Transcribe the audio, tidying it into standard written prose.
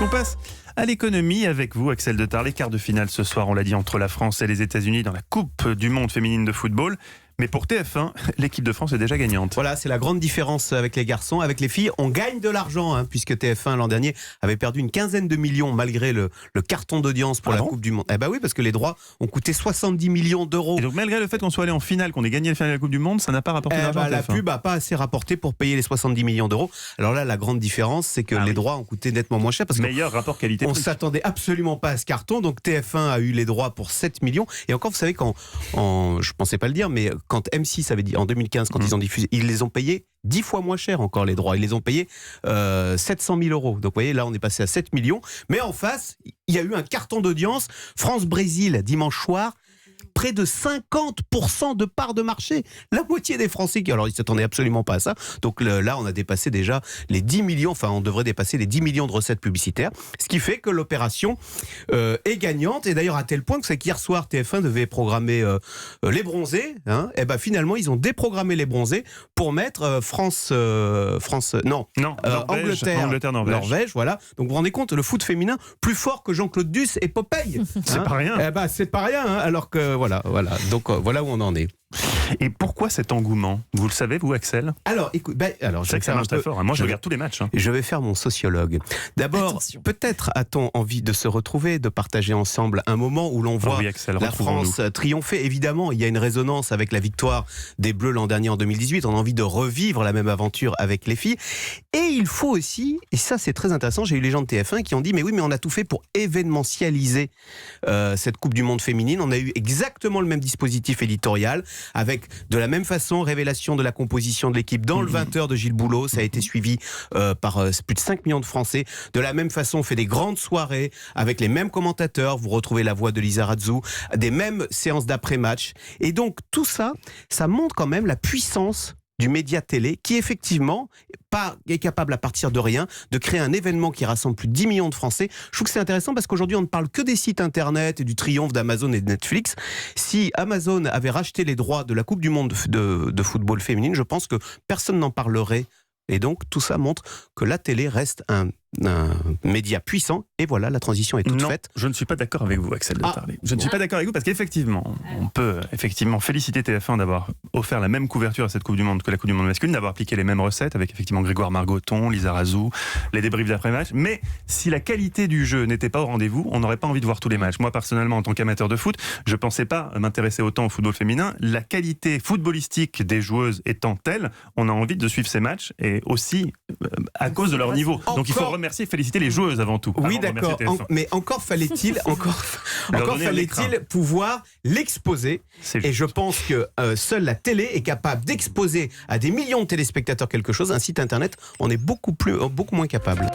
On passe à l'économie avec vous, Axel de Tarle. Les quarts de finale ce soir, on l'a dit, entre la France et les États-Unis dans la Coupe du Monde féminine de football. Mais pour TF1, l'équipe de France est déjà gagnante. Voilà, c'est la grande différence avec les garçons. Avec les filles, on gagne de l'argent, puisque TF1 l'an dernier avait perdu une quinzaine de millions malgré le carton d'audience pour la Coupe du Monde. Eh ben oui, parce que les droits ont coûté 70 millions d'euros. Et donc malgré le fait qu'on soit allé en finale, qu'on ait gagné la finale de la Coupe du Monde, ça n'a pas rapporté d'argent. La pub n'a pas assez rapporté pour payer les 70 millions d'euros. Alors là, la grande différence, c'est que les droits ont coûté nettement moins cher. Parce meilleur rapport qualité-prix. On s'attendait absolument pas à ce carton. Donc TF1 a eu les droits pour 7 millions. Et encore, vous savez, je pensais pas le dire, mais quand M6 avait dit en 2015, quand ils ont diffusé, ils les ont payés 10 fois moins cher encore les droits. Ils les ont payés 700 000 euros. Donc vous voyez, là on est passé à 7 millions. Mais en face, il y a eu un carton d'audience. France-Brésil, dimanche soir. Près de 50% de part de marché. La moitié des Français qui, alors ils ne s'attendaient absolument pas à ça. Donc là, on a dépassé déjà les 10 millions, enfin on devrait dépasser les 10 millions de recettes publicitaires. Ce qui fait que l'opération est gagnante. Et d'ailleurs, à tel point que c'est qu'hier soir, TF1 devait programmer les bronzés. Et ben finalement, ils ont déprogrammé les bronzés pour mettre Angleterre, Norvège. Voilà. Donc vous vous rendez compte, le foot féminin plus fort que Jean-Claude Duss et Popeye. C'est pas rien. C'est pas rien. Alors que voilà. Donc voilà où on en est. Et pourquoi cet engouement ? Vous le savez, vous, Axel ? Alors, écoute, je sais que ça marche très fort. Moi, je regarde tous les matchs. Je vais faire mon sociologue. D'abord, peut-être a-t-on envie de se retrouver, de partager ensemble un moment où l'on voit la France triompher. Évidemment, il y a une résonance avec la victoire des Bleus l'an dernier en 2018. On a envie de revivre la même aventure avec les filles. Et il faut aussi, et ça c'est très intéressant, j'ai eu les gens de TF1 qui ont dit mais oui, mais on a tout fait pour événementialiser cette Coupe du Monde féminine. On a eu exactement le même dispositif éditorial, avec de la même façon révélation de la composition de l'équipe dans le 20h de Gilles Boulot. Ça a été suivi par plus de 5 millions de Français. De la même façon, on fait des grandes soirées avec les mêmes commentateurs. Vous retrouvez la voix de Lisa Radzou, des mêmes séances d'après-match. Et donc tout ça, ça montre quand même la puissance du média télé qui effectivement est capable à partir de rien de créer un événement qui rassemble plus de 10 millions de Français. Je trouve que c'est intéressant parce qu'aujourd'hui on ne parle que des sites internet et du triomphe d'Amazon et de Netflix. Si Amazon avait racheté les droits de la Coupe du Monde de football féminine, je pense que personne n'en parlerait. Et donc tout ça montre que la télé reste un média puissant. Et voilà, la transition est toute faite. Je ne suis pas d'accord avec vous, Axel de Tarle. Je ne suis pas d'accord avec vous parce qu'effectivement, on peut féliciter TF1 d'avoir offert la même couverture à cette Coupe du Monde que la Coupe du Monde masculine, d'avoir appliqué les mêmes recettes avec effectivement Grégoire Margoton, Lisa Radzou, les débriefs d'après-match. Mais si la qualité du jeu n'était pas au rendez-vous, on n'aurait pas envie de voir tous les matchs. Moi, personnellement, en tant qu'amateur de foot, je ne pensais pas m'intéresser autant au football féminin. La qualité footballistique des joueuses étant telle, on a envie de suivre ces matchs et aussi à cause de leur niveau. Donc il faut remercier et féliciter les joueuses avant tout. Oui, d'accord. Mais encore fallait-il pouvoir l'exposer. Et je pense que seule la télé est capable d'exposer à des millions de téléspectateurs quelque chose. Un site internet, on est beaucoup moins capable.